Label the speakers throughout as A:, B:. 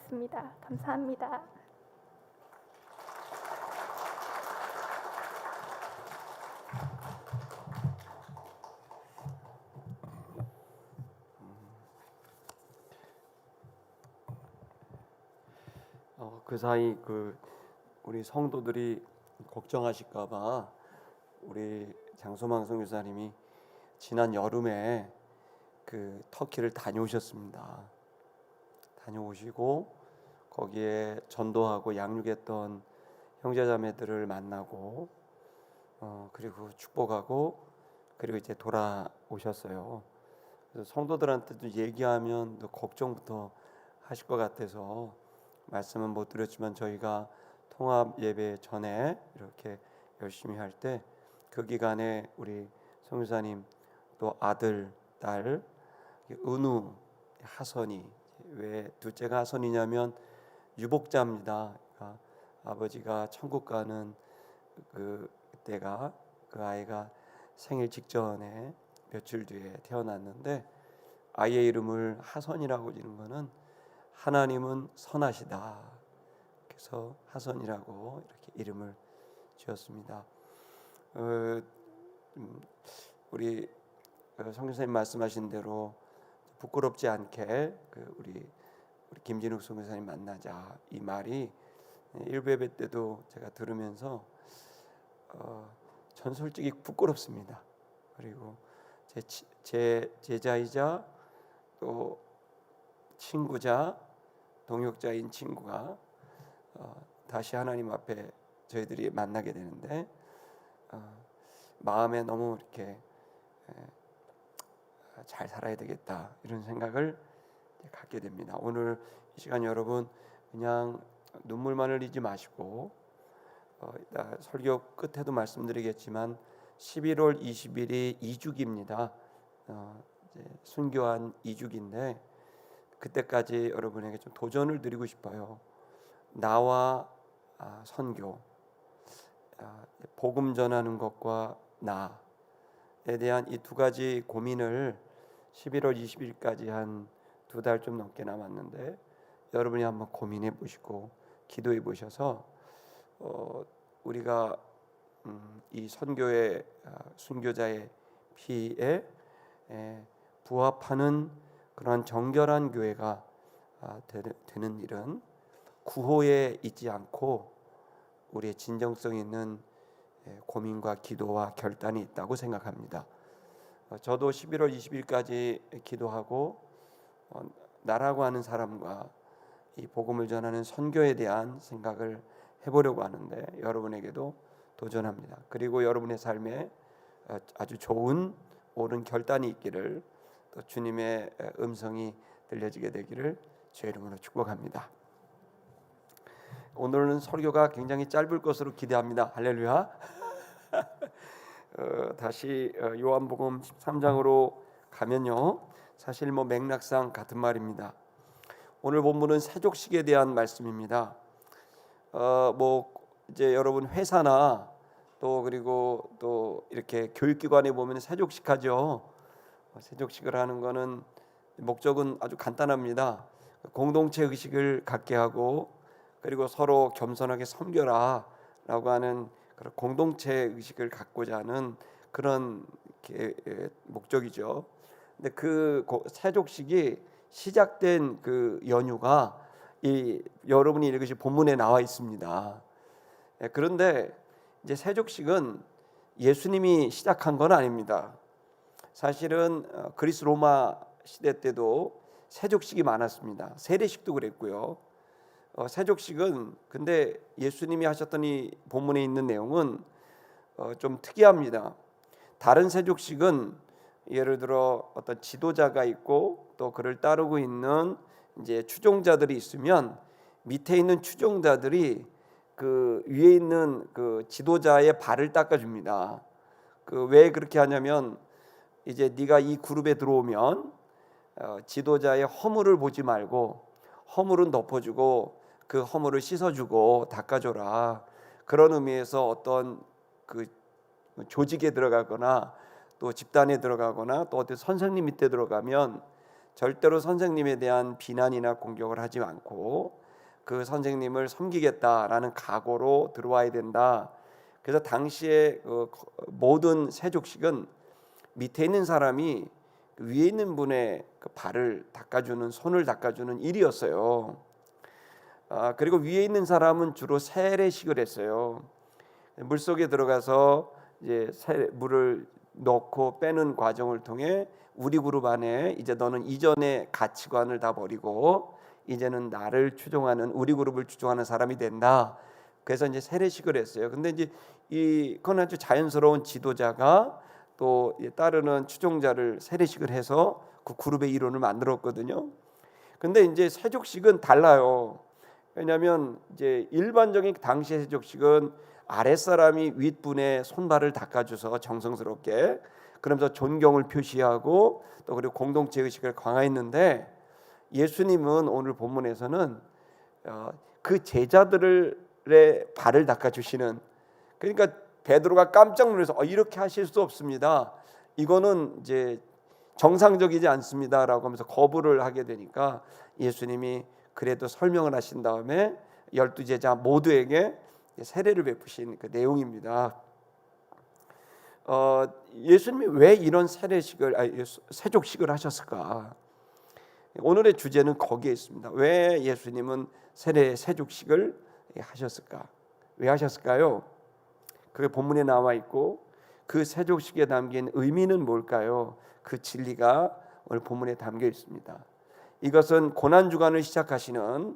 A: 기도하겠습니다. 감사합니다.
B: 그 사이 우리 성도들이 걱정하실까봐 우리 장소망 선교사님이 지난 여름에 터키를 다녀오셨습니다. 다녀오시고 거기에 전도하고 양육했던 형제자매들을 만나고 그리고 축복하고 그리고 이제 돌아오셨어요. 그래서 성도들한테도 얘기하면 또 걱정부터 하실 것 같아서 말씀은 못 드렸지만 저희가 통합 예배 전에 이렇게 열심히 할 때 그 기간에 우리 선교사님 또 아들, 딸 은우, 하선이, 왜 둘째가 하선이냐면 유복자입니다. 그러니까 아버지가 천국 가는 그때가 그 아이가 생일 직전에 며칠 뒤에 태어났는데 아이의 이름을 하선이라고 지는 거는 하나님은 선하시다. 그래서 하선이라고 이렇게 이름을 지었습니다. 우리 선교사님 말씀하신 대로 부끄럽지 않게 우리 김진욱 선교사님 만나자 이 말이 일부 예배 때도 제가 들으면서 전 솔직히 부끄럽습니다. 그리고 제 제자이자 또 친구자 동역자인 친구가 다시 하나님 앞에 저희들이 만나게 되는데 마음에 너무 이렇게 잘 살아야 되겠다 이런 생각을 갖게 됩니다. 오늘 이 시간 여러분 그냥 눈물만 흘리지 마시고 이따 설교 끝에도 말씀드리겠지만 11월 20일이 이주기입니다. 이제 순교한 이주기인데 그때까지 여러분에게 좀 도전을 드리고 싶어요. 나와 선교, 복음 전하는 것과 나에 대한 이 두 가지 고민을 11월 20일까지 한 2달 좀 넘게 남았는데 여러분이 한번 고민해 보시고 기도해 보셔서 우리가 이 선교의 순교자의 피에 부합하는 그러한 정결한 교회가 되는 일은 구호에 있지 않고 우리의 진정성 있는 고민과 기도와 결단이 있다고 생각합니다. 저도 11월 20일까지 기도하고 나라고 하는 사람과 이 복음을 전하는 선교에 대한 생각을 해보려고 하는데 여러분에게도 도전합니다. 그리고 여러분의 삶에 아주 좋은 옳은 결단이 있기를 또 주님의 음성이 들려지게 되기를 주의 이름으로 축복합니다. 오늘은 설교가 굉장히 짧을 것으로 기대합니다. 할렐루야. 다시 요한복음 13장으로 가면요, 사실 맥락상 같은 말입니다. 오늘 본문은 세족식에 대한 말씀입니다. 이제 여러분 회사나 또 그리고 또 이렇게 교육기관에 보면 세족식 하죠. 세족식을 하는 거는 목적은 아주 간단합니다. 공동체 의식을 갖게 하고 그리고 서로 겸손하게 섬겨라라고 하는 그런 공동체 의식을 갖고자 하는 그런 목적이죠. 근데 그 세족식이 시작된 그 연유가 여러분이 읽으실 본문에 나와 있습니다. 그런데 이제 세족식은 예수님이 시작한 건 아닙니다. 사실은 그리스 로마 시대 때도 세족식이 많았습니다. 세례식도 그랬고요. 세족식은 근데 예수님이 하셨던 이 본문에 있는 내용은 좀 특이합니다. 다른 세족식은 예를 들어 어떤 지도자가 있고 또 그를 따르고 있는 이제 추종자들이 있으면 밑에 있는 추종자들이 그 위에 있는 그 지도자의 발을 닦아줍니다. 왜 그렇게 하냐면 이제 네가 이 그룹에 들어오면 지도자의 허물을 보지 말고 허물은 덮어주고 그 허물을 씻어주고 닦아줘라. 그런 의미에서 어떤 그 조직에 들어가거나 또 집단에 들어가거나 또 어떤 선생님 밑에 들어가면 절대로 선생님에 대한 비난이나 공격을 하지 않고 그 선생님을 섬기겠다라는 각오로 들어와야 된다. 그래서 당시에 모든 세족식은 밑에 있는 사람이 위에 있는 분의 그 발을 닦아주는, 손을 닦아주는 일이었어요. 그리고 위에 있는 사람은 주로 세례식을 했어요. 물 속에 들어가서 이제 물을 넣고 빼는 과정을 통해 우리 그룹 안에 이제 너는 이전의 가치관을 다 버리고 이제는 나를 추종하는, 우리 그룹을 추종하는 사람이 된다. 그래서 이제 세례식을 했어요. 근데 이제 그건 아주 자연스러운 지도자가 또 따르는 추종자를 세례식을 해서 그 그룹의 이론을 만들었거든요. 근데 이제 세족식은 달라요. 왜냐하면 이제 일반적인 당시 세족식은 아랫사람이 윗분의 손발을 닦아줘서 정성스럽게, 그러면서 존경을 표시하고 또 그리고 공동체 의식을 강화했는데, 예수님은 오늘 본문에서는 그 제자들의 발을 닦아주시는, 그러니까 베드로가 깜짝 놀라서 이렇게 하실 수 없습니다, 이거는 이제 정상적이지 않습니다라고 하면서 거부를 하게 되니까 예수님이 그래도 설명을 하신 다음에 12제자 모두에게 세례를 베푸신 그 내용입니다. 예수님이 왜 이런 세족식을 하셨을까? 오늘의 주제는 거기에 있습니다. 왜 예수님은 세족식을 하셨을까? 왜 하셨을까요? 그게 본문에 나와 있고 그 세족식에 담긴 의미는 뭘까요? 그 진리가 오늘 본문에 담겨 있습니다. 이것은 고난주간을 시작하시는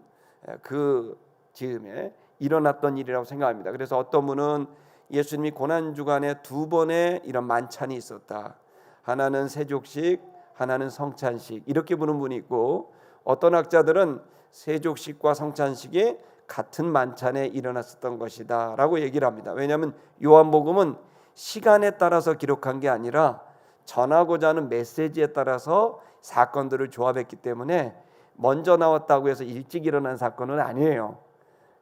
B: 그 즈음에 일어났던 일이라고 생각합니다. 그래서 어떤 분은 예수님이 고난주간에 두 번의 이런 만찬이 있었다, 하나는 세족식, 하나는 성찬식, 이렇게 보는 분이 있고, 어떤 학자들은 세족식과 성찬식이 같은 만찬에 일어났었던 것이다 라고 얘기를 합니다. 왜냐하면 요한복음은 시간에 따라서 기록한 게 아니라 전하고자 하는 메시지에 따라서 사건들을 조합했기 때문에 먼저 나왔다고 해서 일찍 일어난 사건은 아니에요.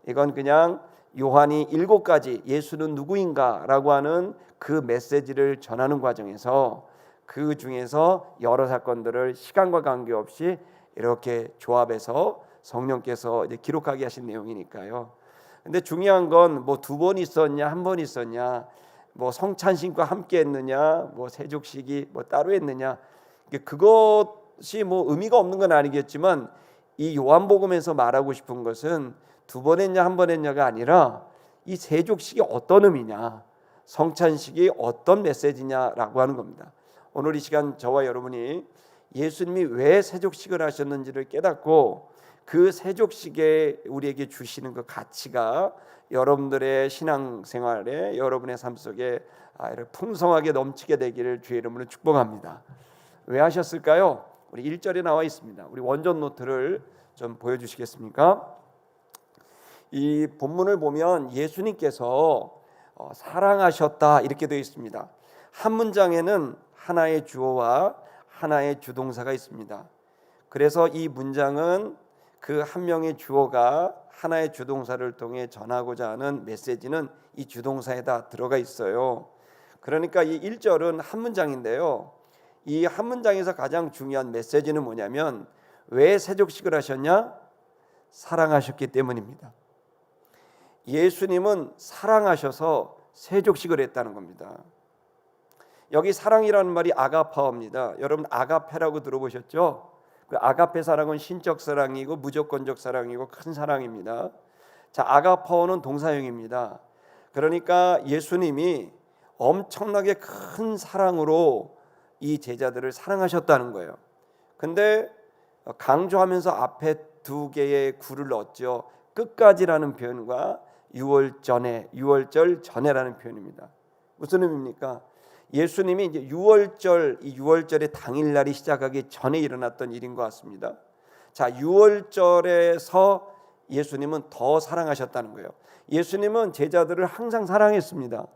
B: 이건 그냥 요한이 7가지 예수는 누구인가 라고 하는 그 메시지를 전하는 과정에서 그 중에서 여러 사건들을 시간과 관계없이 이렇게 조합해서 성령께서 이제 기록하게 하신 내용이니까요. 근데 중요한 건 뭐 2번 있었냐, 1번 있었냐, 뭐 성찬식과 함께 했느냐, 뭐 세족식이 뭐 따로 했느냐, 그것이 뭐 의미가 없는 건 아니겠지만 이 요한복음에서 말하고 싶은 것은 2번 했냐 1번 했냐가 아니라 이 세족식이 어떤 의미냐, 성찬식이 어떤 메시지냐라고 하는 겁니다. 오늘 이 시간 저와 여러분이 예수님이 왜 세족식을 하셨는지를 깨닫고 그 세족식에 우리에게 주시는 그 가치가 여러분들의 신앙생활에, 여러분의 삶 속에 풍성하게 넘치게 되기를 주의 이름으로 축복합니다. 왜 하셨을까요? 우리 1절에 나와 있습니다. 우리 원전 노트를 좀 보여주시겠습니까? 이 본문을 보면 예수님께서 사랑하셨다 이렇게 되어 있습니다. 한 문장에는 하나의 주어와 하나의 주동사가 있습니다. 그래서 이 문장은 그 한 명의 주어가 하나의 주동사를 통해 전하고자 하는 메시지는 이 주동사에다 들어가 있어요. 그러니까 이 1절은 한 문장인데요, 이 한 문장에서 가장 중요한 메시지는 뭐냐면 왜 세족식을 하셨냐? 사랑하셨기 때문입니다. 예수님은 사랑하셔서 세족식을 했다는 겁니다. 여기 사랑이라는 말이 아가파어입니다. 여러분 아가페라고 들어보셨죠? 그 아가페 사랑은 신적 사랑이고 무조건적 사랑이고 큰 사랑입니다. 자, 아가파어는 동사형입니다. 그러니까 예수님이 엄청나게 큰 사랑으로 이 제자들을 사랑하셨다는 거예요. 근데 강조하면서 앞에 2개의 구를 넣었죠. 끝까지라는 표현과 6월 전에라는 표현입니다. 무슨 의미입니까? 예수님이 이제 6월절, 이 6월절의 당일날이 시작하기 전에 일어났던 일인 것 같습니다. 자, 6월절에서 예수님은 더 사랑하셨다는 거예요. 예수님은 제자들을 항상 사랑했습니다.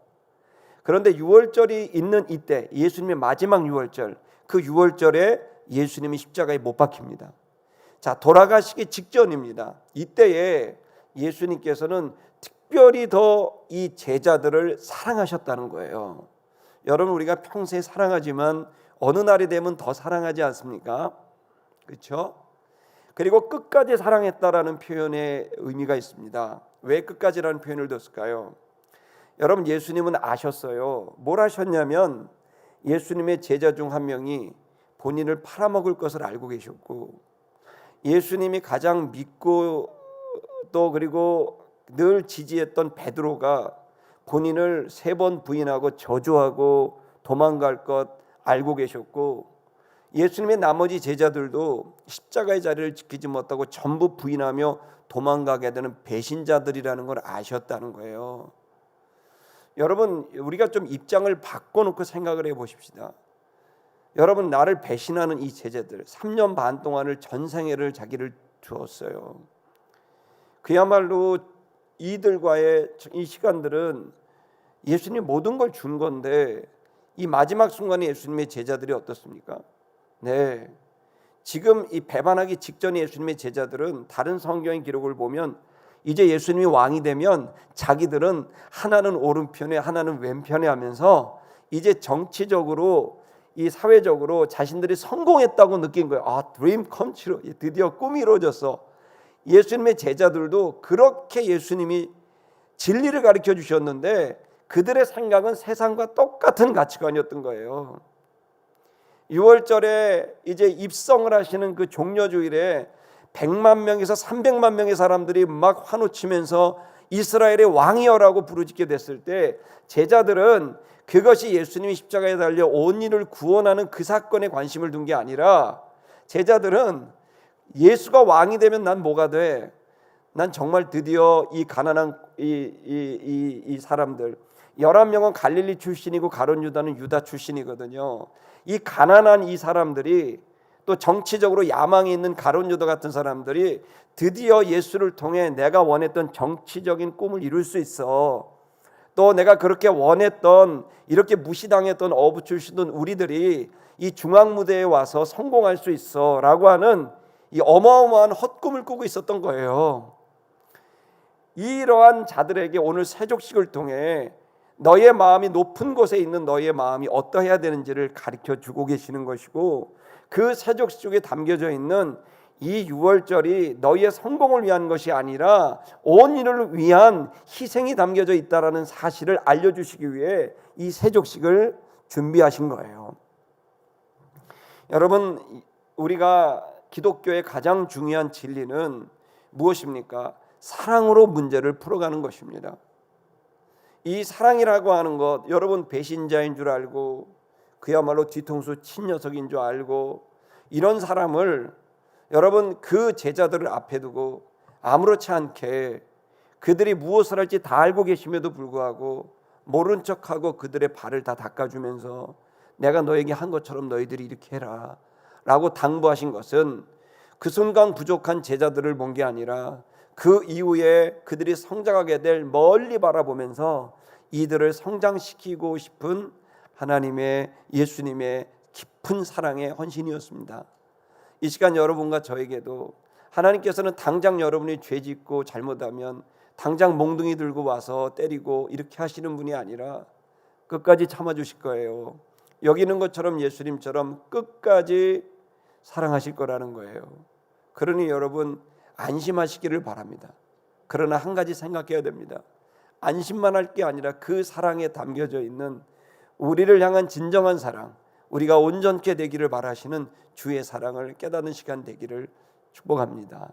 B: 그런데 6월절이 있는 이때, 예수님의 마지막 6월절, 그 6월절에 예수님이 십자가에 못 박힙니다. 자, 돌아가시기 직전입니다. 이때에 예수님께서는 특별히 더 이 제자들을 사랑하셨다는 거예요. 여러분, 우리가 평소에 사랑하지만 어느 날이 되면 더 사랑하지 않습니까? 그렇죠? 그리고 끝까지 사랑했다라는 표현의 의미가 있습니다. 왜 끝까지라는 표현을 뒀을까요? 여러분, 예수님은 아셨어요. 뭘 아셨냐면 예수님의 제자 중 한 명이 본인을 팔아먹을 것을 알고 계셨고, 예수님이 가장 믿고 또 그리고 늘 지지했던 베드로가 본인을 3번 부인하고 저주하고 도망갈 것 알고 계셨고, 예수님의 나머지 제자들도 십자가의 자리를 지키지 못하고 전부 부인하며 도망가게 되는 배신자들이라는 걸 아셨다는 거예요. 여러분, 우리가 좀 입장을 바꿔놓고 생각을 해보십시다. 여러분, 나를 배신하는 이 제자들 3년 반 동안을 전생애를 자기를 주었어요. 그야말로 이들과의 이 시간들은 예수님 모든 걸 준 건데, 이 마지막 순간에 예수님의 제자들이 어떻습니까? 네, 지금 이 배반하기 직전에 예수님의 제자들은 다른 성경의 기록을 보면 이제 예수님이 왕이 되면 자기들은 하나는 오른편에 하나는 왼편에 하면서 이제 정치적으로 이 사회적으로 자신들이 성공했다고 느낀 거예요. 아, 드림 컴 트루, 드디어 꿈이 이루어졌어. 예수님의 제자들도 그렇게 예수님이 진리를 가르쳐 주셨는데 그들의 생각은 세상과 똑같은 가치관이었던 거예요. 6월절에 이제 입성을 하시는 그 종려주일에 100만 명에서 300만 명의 사람들이 막 환호 치면서 이스라엘의 왕이여라고 부르짖게 됐을 때 제자들은 그것이 예수님이 십자가에 달려 온 인을 구원하는 그 사건에 관심을 둔 게 아니라, 제자들은 예수가 왕이 되면 난 뭐가 돼? 난 정말 드디어 이 가난한 이 사람들 11명은 갈릴리 출신이고 가룟 유다는 유다 출신이거든요. 이 가난한 이 사람들이 또 정치적으로 야망이 있는 가룟 유다 같은 사람들이 드디어 예수를 통해 내가 원했던 정치적인 꿈을 이룰 수 있어. 또 내가 그렇게 원했던 이렇게 무시당했던 어부 출신인 우리들이 이 중앙무대에 와서 성공할 수 있어 라고 하는 이 어마어마한 헛꿈을 꾸고 있었던 거예요. 이러한 자들에게 오늘 세족식을 통해 너의 마음이 높은 곳에 있는 너의 마음이 어떠해야 되는지를 가르쳐 주고 계시는 것이고, 그 세족식 속에 담겨져 있는 이 6월절이 너희의 성공을 위한 것이 아니라 온 인을 위한 희생이 담겨져 있다라는 사실을 알려주시기 위해 이 세족식을 준비하신 거예요. 여러분, 우리가 기독교의 가장 중요한 진리는 무엇입니까? 사랑으로 문제를 풀어가는 것입니다. 이 사랑이라고 하는 것, 여러분 배신자인 줄 알고 그야말로 뒤통수 친 녀석인 줄 알고 이런 사람을 여러분 그 제자들을 앞에 두고 아무렇지 않게 그들이 무엇을 할지 다 알고 계심에도 불구하고 모른 척하고 그들의 발을 다 닦아주면서 내가 너에게 한 것처럼 너희들이 이렇게 해라 라고 당부하신 것은 그 순간 부족한 제자들을 본 게 아니라 그 이후에 그들이 성장하게 될 멀리 바라보면서 이들을 성장시키고 싶은 하나님의 예수님의 깊은 사랑의 헌신이었습니다. 이 시간 여러분과 저에게도 하나님께서는 당장 여러분이 죄짓고 잘못하면 당장 몽둥이 들고 와서 때리고 이렇게 하시는 분이 아니라 끝까지 참아주실 거예요. 여기 있는 것처럼 예수님처럼 끝까지 사랑하실 거라는 거예요. 그러니 여러분 안심하시기를 바랍니다. 그러나 한 가지 생각해야 됩니다. 안심만 할 게 아니라 그 사랑에 담겨져 있는 우리를 향한 진정한 사랑, 우리가 온전케 되기를 바라시는 주의 사랑을 깨닫는 시간 되기를 축복합니다.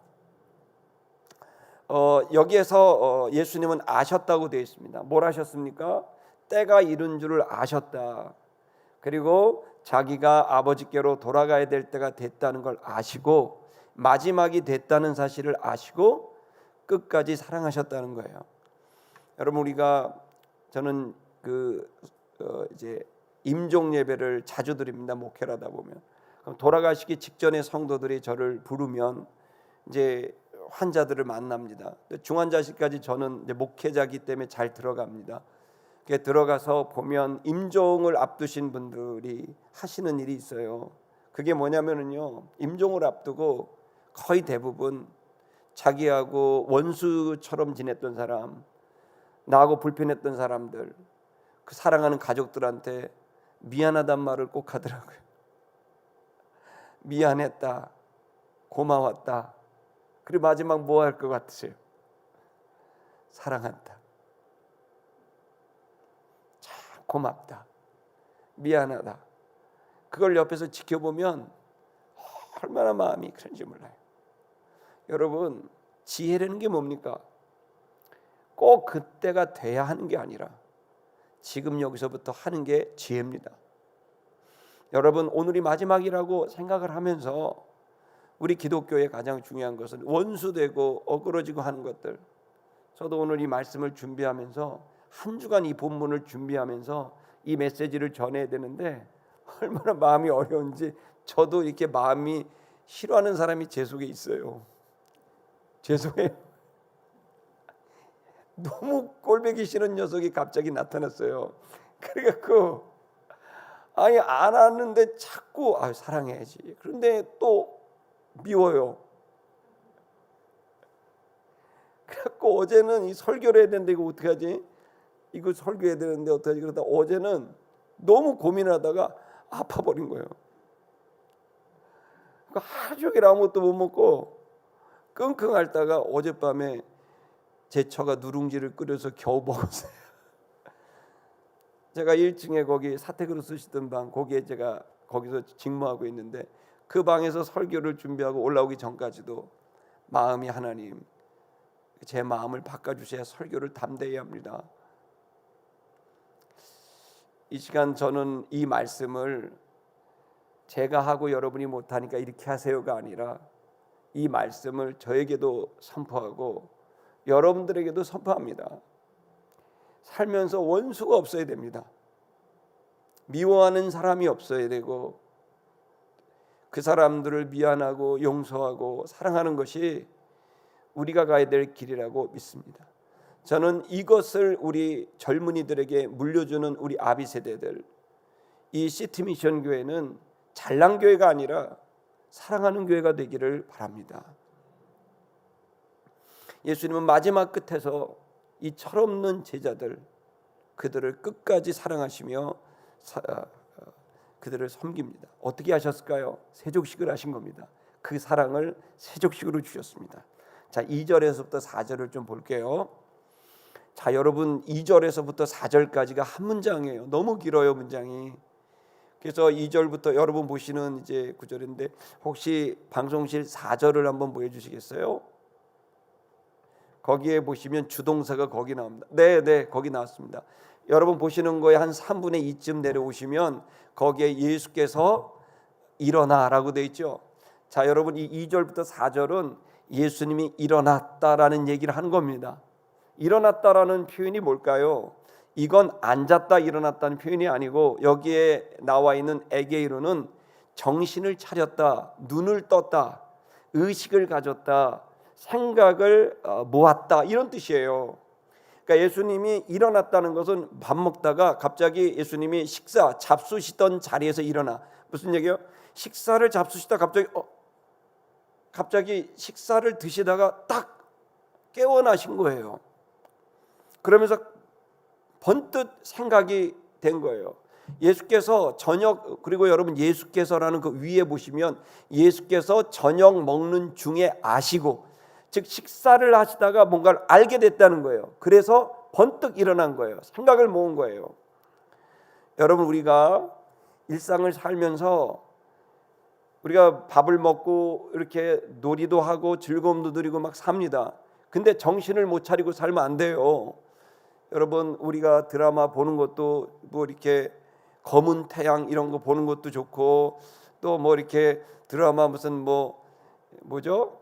B: 여기에서 예수님은 아셨다고 되어 있습니다. 뭘 아셨습니까? 때가 이른 줄을 아셨다. 그리고 자기가 아버지께로 돌아가야 될 때가 됐다는 걸 아시고 마지막이 됐다는 사실을 아시고 끝까지 사랑하셨다는 거예요. 여러분, 저는 이제 임종 예배를 자주 드립니다. 목회를 하다 보면 그럼 돌아가시기 직전에 성도들이 저를 부르면 이제 환자들을 만납니다. 중환자실까지 저는 이제 목회자기 때문에 잘 들어갑니다. 들어가서 보면 임종을 앞두신 분들이 하시는 일이 있어요. 그게 뭐냐면요, 임종을 앞두고 거의 대부분 자기하고 원수처럼 지냈던 사람, 나하고 불편했던 사람들, 그 사랑하는 가족들한테 미안하단 말을 꼭 하더라고요. 미안했다. 고마웠다. 그리고 마지막 뭐 할 것 같으세요? 사랑한다. 참 고맙다. 미안하다. 그걸 옆에서 지켜보면 얼마나 마음이 그런지 몰라요. 여러분, 지혜라는 게 뭡니까? 꼭 그때가 돼야 하는 게 아니라 지금 여기서부터 하는 게 지혜입니다. 여러분, 오늘이 마지막이라고 생각을 하면서 우리 기독교의 가장 중요한 것은 원수되고 어그러지고 하는 것들. 저도 오늘 이 말씀을 준비하면서 한 주간 이 본문을 준비하면서 이 메시지를 전해야 되는데 얼마나 마음이 어려운지, 저도 이렇게 마음이 싫어하는 사람이 제 속에 있어요. 죄송해요. 너무 꼴보기 싫은 녀석이 갑자기 나타났어요. 그래갖고 아니 안 왔는데 자꾸 사랑해야지. 그런데 또 미워요. 그래갖고 어제는 이 설교를 해야 되는데 이거 어떡하지? 이거 설교해야 되는데 어떡하지? 그러다 어제는 너무 고민하다가 아파버린 거예요. 하루 종일 아무것도 못 먹고 끙끙 앓다가 어젯밤에 제 처가 누룽지를 끓여서 겨우 먹었어요. 제가 1층에 거기 사택으로 쓰시던 방, 거기에 제가 거기서 직무하고 있는데 그 방에서 설교를 준비하고 올라오기 전까지도 마음이 하나님, 제 마음을 바꿔주셔야 설교를 담대히 합니다. 이 시간 저는 이 말씀을 제가 하고 여러분이 못하니까 이렇게 하세요가 아니라 이 말씀을 저에게도 선포하고 여러분들에게도 선포합니다. 살면서 원수가 없어야 됩니다. 미워하는 사람이 없어야 되고 그 사람들을 미안하고 용서하고 사랑하는 것이 우리가 가야 될 길이라고 믿습니다. 저는 이것을 우리 젊은이들에게 물려주는 우리 아비 세대들, 이 시티미션 교회는 잘난 교회가 아니라 사랑하는 교회가 되기를 바랍니다. 예수님은 마지막 끝에서 이 철없는 제자들, 그들을 끝까지 사랑하시며 그들을 섬깁니다. 어떻게 하셨을까요? 세족식을 하신 겁니다. 그 사랑을 세족식으로 주셨습니다. 자, 2절에서부터 4절을 좀 볼게요. 자, 여러분 2절에서부터 4절까지가 한 문장이에요. 너무 길어요, 문장이. 그래서 2절부터 여러분 보시는 이제 9절인데 혹시 방송실 4절을 한번 보여주시겠어요? 거기에 보시면 주동사가 거기 나옵니다. 네, 거기 나왔습니다. 여러분 보시는 거에 한 3분의 2쯤 내려오시면 거기에 예수께서 일어나라고 되어 있죠. 자, 여러분 이 2절부터 4절은 예수님이 일어났다라는 얘기를 하는 겁니다. 일어났다라는 표현이 뭘까요? 이건 앉았다 일어났다는 표현이 아니고 여기에 나와 있는 에게이로는 정신을 차렸다, 눈을 떴다, 의식을 가졌다, 생각을 모았다, 이런 뜻이에요. 그러니까 예수님이 일어났다는 것은 밥 먹다가 갑자기 예수님이 잡수시던 자리에서 일어나. 무슨 얘기예요? 식사를 잡수시다 갑자기 식사를 드시다가 딱 깨어나신 거예요. 그러면서 번뜩 생각이 된 거예요. 예수께서 저녁, 그리고 여러분 예수께서라는 그 위에 보시면 예수께서 저녁 먹는 중에 아시고, 즉 식사를 하시다가 뭔가를 알게 됐다는 거예요. 그래서 번뜩 일어난 거예요. 생각을 모은 거예요. 여러분, 우리가 일상을 살면서 우리가 밥을 먹고 이렇게 놀이도 하고 즐거움도 누리고 막 삽니다. 근데 정신을 못 차리고 살면 안 돼요. 여러분, 우리가 드라마 보는 것도 뭐 이렇게 검은 태양 이런 거 보는 것도 좋고, 또 뭐 이렇게 드라마 무슨 뭐죠?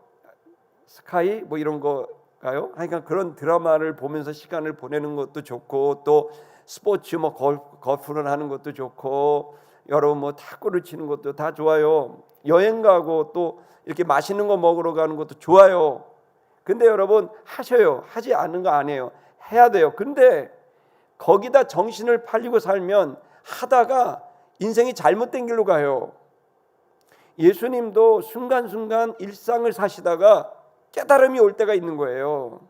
B: 스카이 뭐 이런 거가요? 그러니까 그런 드라마를 보면서 시간을 보내는 것도 좋고, 또 스포츠 뭐 골프를 하는 것도 좋고, 여러분 뭐 탁구를 치는 것도 다 좋아요. 여행 가고 또 이렇게 맛있는 거 먹으러 가는 것도 좋아요. 근데 여러분 하셔요. 하지 않는 거 아니에요. 해야 돼요. 근데 거기다 정신을 팔리고 살면 하다가 인생이 잘못된 길로 가요. 예수님도 순간순간 일상을 사시다가 깨달음이 올 때가 있는 거예요.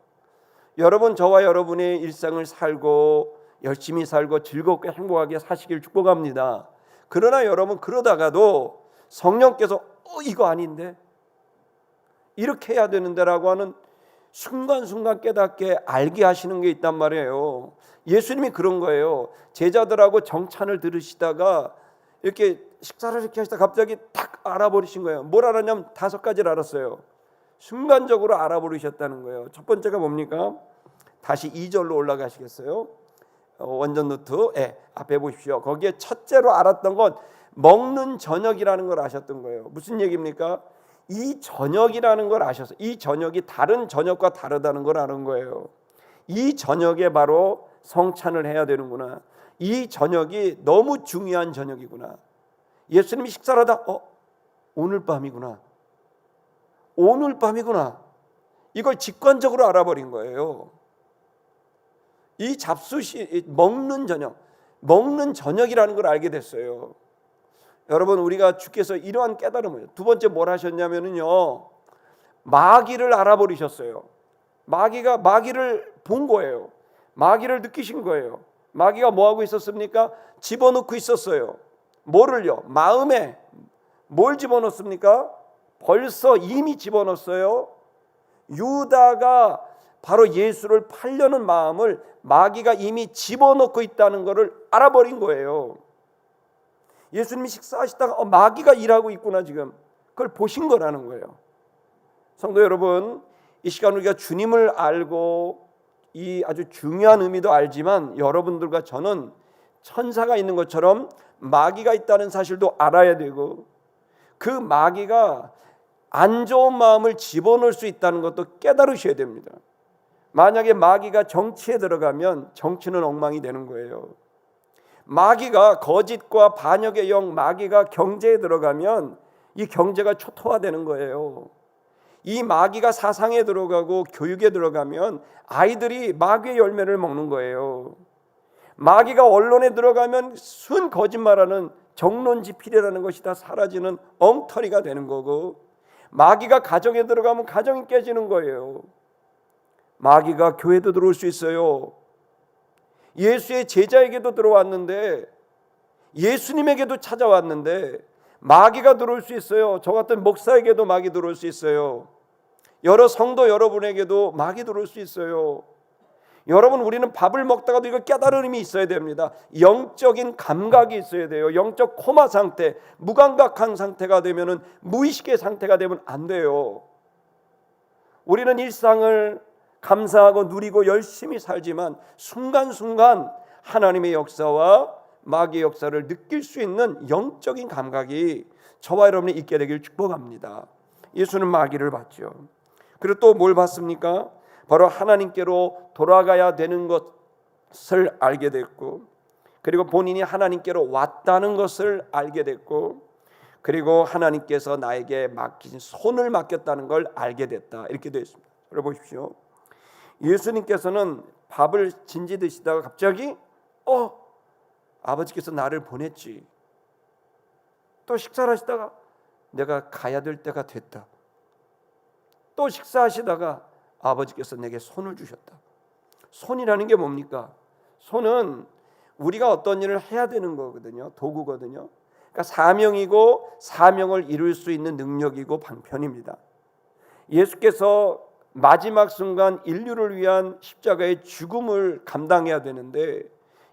B: 여러분, 저와 여러분의 일상을 살고 열심히 살고 즐겁게 행복하게 사시길 축복합니다. 그러나 여러분, 그러다가도 성령께서 이거 아닌데, 이렇게 해야 되는데라고 하는 순간순간 깨닫게 알게 하시는 게 있단 말이에요. 예수님이 그런 거예요. 제자들하고 정찬을 들으시다가 이렇게 식사를 이렇게 하시다 갑자기 딱 알아버리신 거예요. 뭘 알았냐면 5가지를 알았어요. 순간적으로 알아버리셨다는 거예요. 첫 번째가 뭡니까? 다시 2절로 올라가시겠어요? 원전 노트 앞에 보십시오. 거기에 첫째로 알았던 건 먹는 저녁이라는 걸 아셨던 거예요. 무슨 얘기입니까? 이 저녁이라는 걸 아셨어요. 이 저녁이 다른 저녁과 다르다는 걸 아는 거예요. 이 저녁에 바로 성찬을 해야 되는구나. 이 저녁이 너무 중요한 저녁이구나. 예수님이 식사를 하다 오늘 밤이구나. 오늘 밤이구나. 이걸 직관적으로 알아버린 거예요. 이 잡수시 먹는 저녁이라는 걸 알게 됐어요. 여러분, 우리가 주께서 이러한 깨달음을 두 번째 뭘 하셨냐면요, 마귀를 알아버리셨어요. 마귀를 본 거예요. 마귀를 느끼신 거예요. 마귀가 뭐 하고 있었습니까? 집어넣고 있었어요. 뭐를요? 마음에 뭘 집어넣습니까? 벌써 이미 집어넣었어요. 유다가 바로 예수를 팔려는 마음을 마귀가 이미 집어넣고 있다는 것을 알아버린 거예요. 예수님이 식사하시다가 마귀가 일하고 있구나, 지금 그걸 보신 거라는 거예요. 성도 여러분, 이 시간 우리가 주님을 알고 이 아주 중요한 의미도 알지만 여러분들과 저는 천사가 있는 것처럼 마귀가 있다는 사실도 알아야 되고, 그 마귀가 안 좋은 마음을 집어넣을 수 있다는 것도 깨달으셔야 됩니다. 만약에 마귀가 정치에 들어가면 정치는 엉망이 되는 거예요. 마귀가 거짓과 반역의 영, 마귀가 경제에 들어가면 이 경제가 초토화되는 거예요. 이 마귀가 사상에 들어가고 교육에 들어가면 아이들이 마귀의 열매를 먹는 거예요. 마귀가 언론에 들어가면 순 거짓말하는 정론지필이라는 것이 다 사라지는 엉터리가 되는 거고, 마귀가 가정에 들어가면 가정이 깨지는 거예요. 마귀가 교회도 들어올 수 있어요. 예수의 제자에게도 들어왔는데, 예수님에게도 찾아왔는데 마귀가 들어올 수 있어요. 저 같은 목사에게도 마귀 들어올 수 있어요. 여러 성도 여러분에게도 마귀 들어올 수 있어요. 여러분, 우리는 밥을 먹다가도 이거 깨달음이 있어야 됩니다. 영적인 감각이 있어야 돼요. 영적 코마 상태, 무감각한 상태가 되면은, 무의식의 상태가 되면 안 돼요. 우리는 일상을 감사하고 누리고 열심히 살지만 순간순간 하나님의 역사와 마귀의 역사를 느낄 수 있는 영적인 감각이 저와 여러분이 있게 되길 축복합니다. 예수는 마귀를 봤죠. 그리고 또 뭘 봤습니까? 바로 하나님께로 돌아가야 되는 것을 알게 됐고, 그리고 본인이 하나님께로 왔다는 것을 알게 됐고, 그리고 하나님께서 나에게 맡기신 손을 맡겼다는 걸 알게 됐다. 이렇게 되어 있습니다. 여러분 보십시오. 예수님께서는 밥을 진지 드시다가 갑자기 아버지께서 나를 보냈지. 또 식사를 하시다가 내가 가야 될 때가 됐다. 또 식사하시다가 아버지께서 내게 손을 주셨다. 손이라는 게 뭡니까? 손은 우리가 어떤 일을 해야 되는 거거든요. 도구거든요. 그러니까 사명이고, 사명을 이룰 수 있는 능력이고 방편입니다. 예수께서 마지막 순간 인류를 위한 십자가의 죽음을 감당해야 되는데,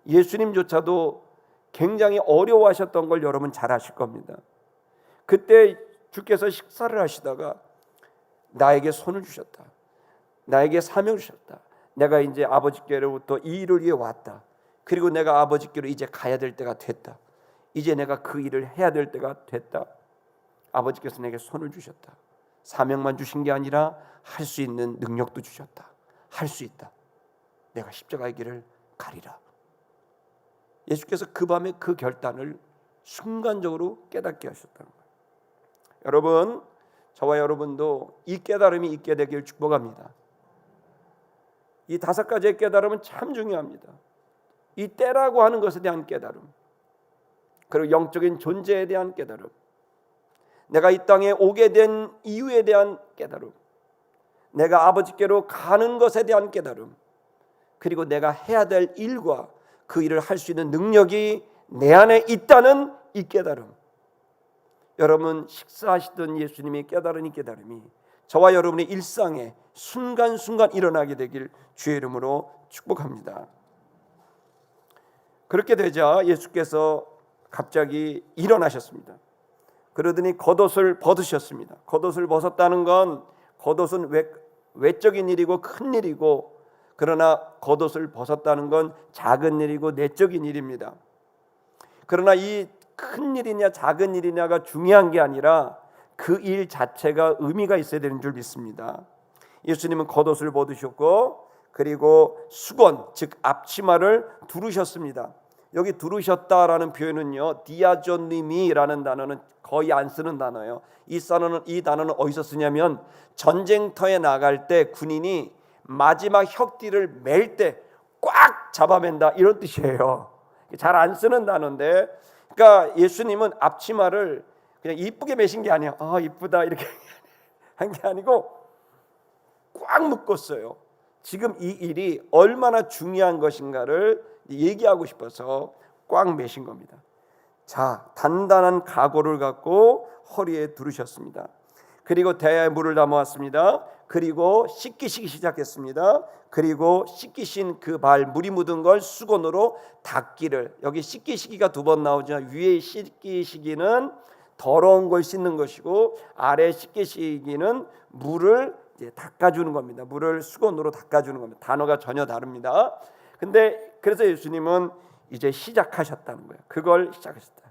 B: 예수님조차도 굉장히 어려워하셨던 걸 여러분 잘 아실 겁니다. 그때 주께서 식사를 하시다가 나에게 손을 주셨다. 나에게 사명을 주셨다. 내가 이제 아버지께로부터 이 일을 위해 왔다. 그리고 내가 아버지께로 이제 가야 될 때가 됐다. 이제 내가 그 일을 해야 될 때가 됐다. 아버지께서 내게 손을 주셨다. 사명만 주신 게 아니라 할 수 있는 능력도 주셨다. 할 수 있다. 내가 십자가의 길을 가리라. 예수께서 그 밤에 그 결단을 순간적으로 깨닫게 하셨다는 거예요. 여러분, 저와 여러분도 이 깨달음이 있게 되길 축복합니다. 이 5가지의 깨달음은 참 중요합니다. 이 때라고 하는 것에 대한 깨달음, 그리고 영적인 존재에 대한 깨달음, 내가 이 땅에 오게 된 이유에 대한 깨달음, 내가 아버지께로 가는 것에 대한 깨달음, 그리고 내가 해야 될 일과 그 일을 할 수 있는 능력이 내 안에 있다는 이 깨달음. 여러분, 식사하시던 예수님이 깨달은 이 깨달음이 저와 여러분의 일상에 순간순간 일어나게 되길 주의 이름으로 축복합니다. 그렇게 되자 예수께서 갑자기 일어나셨습니다. 그러더니 겉옷을 벗으셨습니다. 겉옷을 벗었다는 건 겉옷은 외적인 일이고 큰 일이고, 그러나 겉옷을 벗었다는 건 작은 일이고 내적인 일입니다. 그러나 이 큰 일이냐 작은 일이냐가 중요한 게 아니라 그 일 자체가 의미가 있어야 되는 줄 믿습니다. 예수님은 겉옷을 벗으셨고 그리고 수건, 즉 앞치마를 두르셨습니다. 여기 두르셨다라는 표현은요, 디아조님이라는 단어는 거의 안 쓰는 단어예요. 이 단어는 어디서 쓰냐면 전쟁터에 나갈 때 군인이 마지막 혁띠를 맬 때 꽉 잡아맨다, 이런 뜻이에요. 잘 안 쓰는 단어인데, 그러니까 예수님은 앞치마를 그냥 이쁘게 매신 게 아니야. 이쁘다 이렇게 한 게 아니고 꽉 묶었어요. 지금 이 일이 얼마나 중요한 것인가를 얘기하고 싶어서 꽉 매신 겁니다. 자, 단단한 각오를 갖고 허리에 두르셨습니다. 그리고 대야에 물을 담아왔습니다. 그리고 씻기시기 시작했습니다. 그리고 씻기신 그 발, 물이 묻은 걸 수건으로 닦기를, 여기 씻기시기가 두 번 나오죠. 위에 씻기시기는 더러운 걸 씻는 것이고, 아래 씻기시기는 물을 이제 닦아주는 겁니다. 물을 수건으로 닦아주는 겁니다. 단어가 전혀 다릅니다. 근데 그래서 예수님은 이제 시작하셨다는 거예요. 그걸 시작하셨다.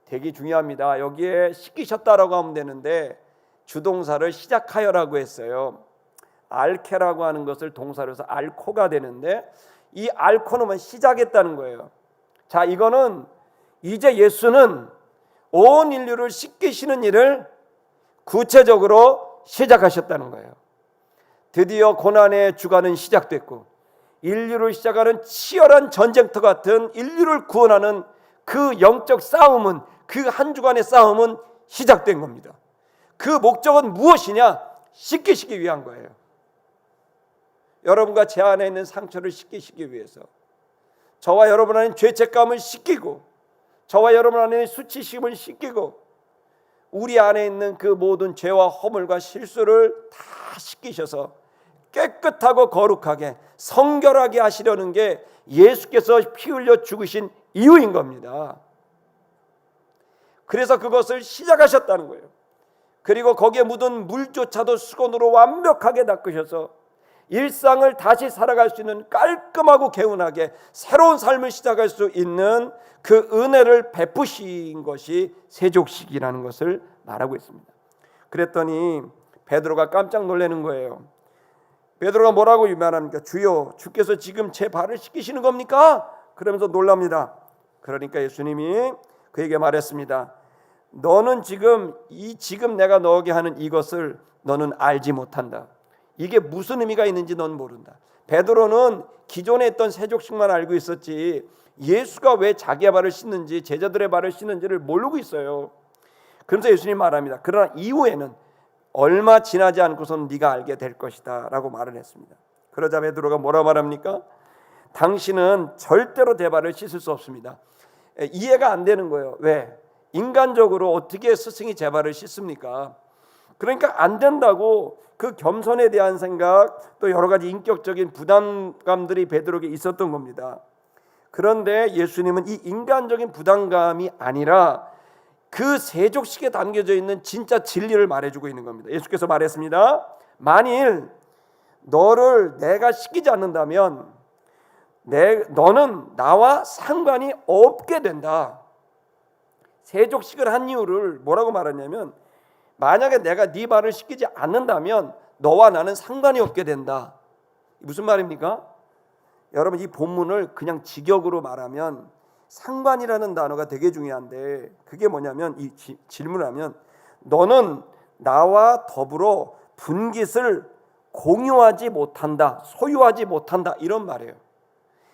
B: 되게 중요합니다. 여기에 씻기셨다라고 하면 되는데 주동사를 시작하여라고 했어요. 알케라고 하는 것을 동사로 해서 알코가 되는데, 이 알코는 시작했다는 거예요. 자, 이거는 이제 예수는 온 인류를 씻기시는 일을 구체적으로 시작하셨다는 거예요. 드디어 고난의 주간은 시작됐고, 인류를 시작하는 치열한 전쟁터 같은 인류를 구원하는 그 영적 싸움은, 그 한 주간의 싸움은 시작된 겁니다. 그 목적은 무엇이냐? 씻기시기 위한 거예요. 여러분과 제 안에 있는 상처를 씻기시기 위해서, 저와 여러분 안에 죄책감을 씻기고, 저와 여러분 안에 수치심을 씻기고, 우리 안에 있는 그 모든 죄와 허물과 실수를 다 씻기셔서 깨끗하고 거룩하게 성결하게 하시려는 게 예수께서 피 흘려 죽으신 이유인 겁니다. 그래서 그것을 시작하셨다는 거예요. 그리고 거기에 묻은 물조차도 수건으로 완벽하게 닦으셔서 일상을 다시 살아갈 수 있는 깔끔하고 개운하게 새로운 삶을 시작할 수 있는 그 은혜를 베푸신 것이 세족식이라는 것을 말하고 있습니다. 그랬더니 베드로가 깜짝 놀라는 거예요. 베드로가 뭐라고 말합니까? 주여, 주께서 지금 제 발을 씻기시는 겁니까? 그러면서 놀랍니다. 그러니까 예수님이 그에게 말했습니다. 너는 지금 내가 너에게 하는 이것을 너는 알지 못한다. 이게 무슨 의미가 있는지 넌 모른다. 베드로는 기존에 있던 세족식만 알고 있었지, 예수가 왜 자기의 발을 씻는지, 제자들의 발을 씻는지를 모르고 있어요. 그래서 예수님 말합니다. 그러나 이후에는 얼마 지나지 않고선 네가 알게 될 것이다 라고 말을 했습니다. 그러자 베드로가 뭐라 말합니까? 당신은 절대로 내 발을 씻을 수 없습니다. 이해가 안 되는 거예요. 왜? 인간적으로 어떻게 스승이 제 발을 씻습니까? 그러니까 안 된다고, 그 겸손에 대한 생각, 또 여러 가지 인격적인 부담감들이 베드로에게 있었던 겁니다. 그런데 예수님은 이 인간적인 부담감이 아니라 그 세족식에 담겨져 있는 진짜 진리를 말해주고 있는 겁니다. 예수께서 말했습니다. 만일 너를 내가 씻기지 않는다면 너는 나와 상관이 없게 된다. 세족식을 한 이유를 뭐라고 말하냐면, 만약에 내가 네 발을 씻기지 않는다면 너와 나는 상관이 없게 된다. 무슨 말입니까? 여러분, 이 본문을 그냥 직역으로 말하면 상관이라는 단어가 되게 중요한데, 그게 뭐냐면, 이 질문을 하면 너는 나와 더불어 분깃을 공유하지 못한다, 소유하지 못한다, 이런 말이에요.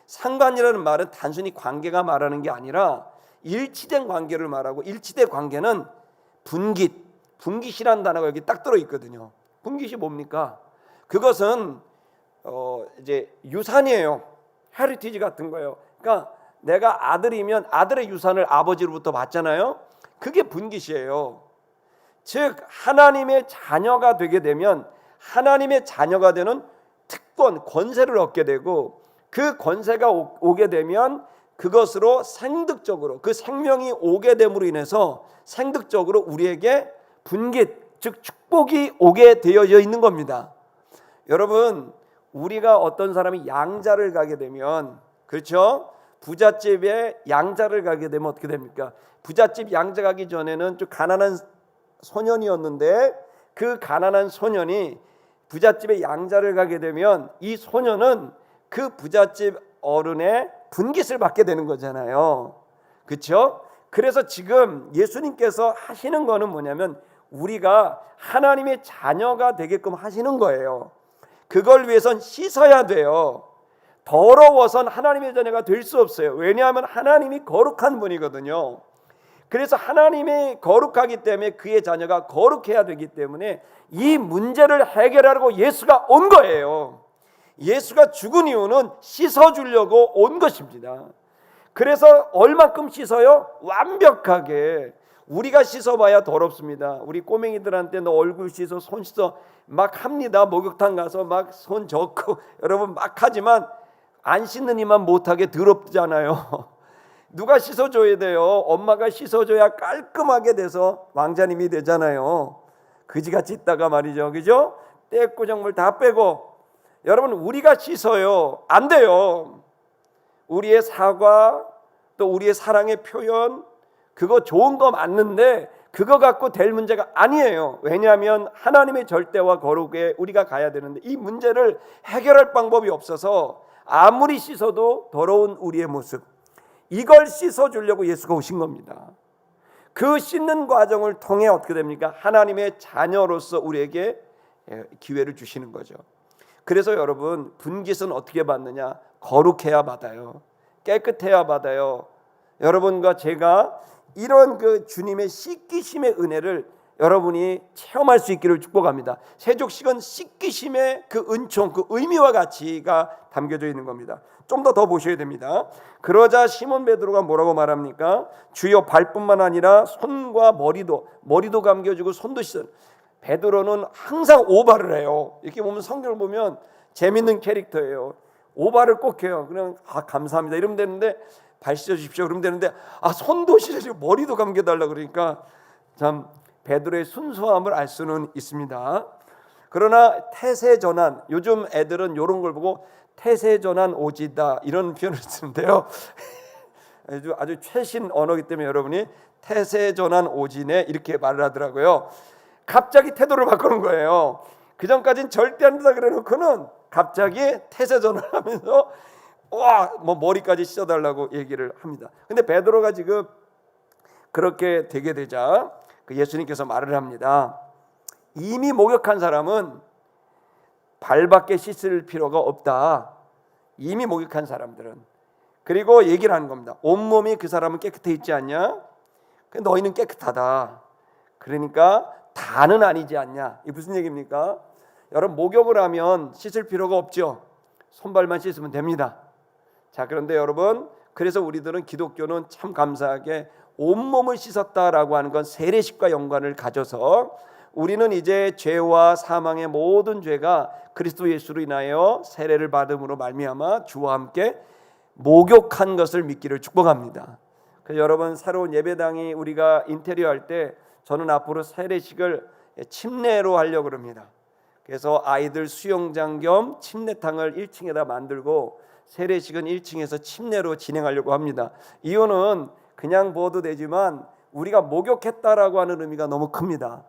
B: 상관이라는 말은 단순히 관계가 말하는 게 아니라 일치된 관계를 말하고, 일치된 관계는 분깃이라는 단어가 여기 딱 들어있거든요. 분깃이 뭡니까? 그것은 이제 유산이에요. 헤리티지 같은 거예요. 그러니까 내가 아들이면 아들의 유산을 아버지로부터 받잖아요. 그게 분깃이에요. 즉 하나님의 자녀가 되게 되면 하나님의 자녀가 되는 특권, 권세를 얻게 되고, 그 권세가 오게 되면 그것으로 생득적으로, 그 생명이 오게 됨으로 인해서 생득적으로 우리에게 분깃, 즉 축복이 오게 되어져 있는 겁니다. 여러분, 우리가 어떤 사람이 양자를 가게 되면, 그렇죠? 부잣집에 양자를 가게 되면 어떻게 됩니까? 부잣집 양자 가기 전에는 좀 가난한 소년이었는데, 그 가난한 소년이 부잣집에 양자를 가게 되면 이 소년은 그 부잣집 어른의 분깃을 받게 되는 거잖아요. 그렇죠? 그래서 지금 예수님께서 하시는 거는 뭐냐면 우리가 하나님의 자녀가 되게끔 하시는 거예요. 그걸 위해선 씻어야 돼요. 더러워선 하나님의 자녀가 될 수 없어요. 왜냐하면 하나님이 거룩한 분이거든요. 그래서 하나님이 거룩하기 때문에 그의 자녀가 거룩해야 되기 때문에 이 문제를 해결하려고 예수가 온 거예요. 예수가 죽은 이유는 씻어주려고 온 것입니다. 그래서 얼만큼 씻어요? 완벽하게. 우리가 씻어봐야 더럽습니다. 우리 꼬맹이들한테 너 얼굴 씻어, 손 씻어 막 합니다. 목욕탕 가서 막 손 젓고 여러분 막 하지만 안 씻는 이만 못하게 더럽잖아요. 누가 씻어줘야 돼요? 엄마가 씻어줘야 깔끔하게 돼서 왕자님이 되잖아요. 그지같이 있다가 말이죠, 그죠? 떼꾸정물 다 빼고. 여러분, 우리가 씻어요? 안 돼요. 우리의 사과, 또 우리의 사랑의 표현, 그거 좋은 거 맞는데 그거 갖고 될 문제가 아니에요. 왜냐하면 하나님의 절대와 거룩에 우리가 가야 되는데 이 문제를 해결할 방법이 없어서 아무리 씻어도 더러운 우리의 모습, 이걸 씻어주려고 예수가 오신 겁니다. 그 씻는 과정을 통해 어떻게 됩니까? 하나님의 자녀로서 우리에게 기회를 주시는 거죠. 그래서 여러분, 분깃은 어떻게 받느냐? 거룩해야 받아요. 깨끗해야 받아요. 여러분과 제가 이런 그 주님의 씻기심의 은혜를 여러분이 체험할 수 있기를 축복합니다. 세족식은 씻기심의 그 은총, 그 의미와 가치가 담겨져 있는 겁니다. 좀 더 보셔야 됩니다. 그러자 시몬 베드로가 뭐라고 말합니까? 주여, 발뿐만 아니라 손과 머리도 감겨주고 손도 씻어. 베드로는 항상 오바를 해요. 이렇게 보면 성경을 보면 재밌는 캐릭터예요. 오바를 꼭 해요. 그냥 감사합니다 이러면 되는데, 발 씻어주십시오 그러면 되는데, 손도 씻어주고 머리도 감겨달라 그러니까 참 베드로의 순수함을 알 수는 있습니다. 그러나 태세전환, 요즘 애들은 이런 걸 보고 태세전환 오지다 이런 표현을 쓰는데요. 아주 최신 언어이기 때문에 여러분이 태세전환 오지네 이렇게 말을 하더라고요. 갑자기 태도를 바꾸는 거예요. 그 전까지는 절대 안 된다 그래놓고는 갑자기 태세전환하면서 뭐 머리까지 씻어달라고 얘기를 합니다. 근데 베드로가 지금 그렇게 되게 되자 그 예수님께서 말을 합니다. 이미 목욕한 사람은 발밖에 씻을 필요가 없다. 이미 목욕한 사람들은. 그리고 얘기를 하는 겁니다. 온몸이 그 사람은 깨끗해 있지 않냐? 너희는 깨끗하다. 그러니까 다는 아니지 않냐? 이게 무슨 얘기입니까? 여러분, 목욕을 하면 씻을 필요가 없죠. 손발만 씻으면 됩니다. 자, 그런데 여러분, 그래서 우리들은 기독교는 참 감사하게 온몸을 씻었다라고 하는 건 세례식과 연관을 가져서 우리는 이제 죄와 사망의 모든 죄가 그리스도 예수로 인하여 세례를 받음으로 말미암아 주와 함께 목욕한 것을 믿기를 축복합니다. 그래서 여러분, 새로운 예배당이 우리가 인테리어 할 때 저는 앞으로 세례식을 침례로 하려고 합니다. 그래서 아이들 수영장 겸 침례탕을 1층에다 만들고 세례식은 1층에서 침례로 진행하려고 합니다. 이유는 그냥 보도 되지만 우리가 목욕했다라고 하는 의미가 너무 큽니다.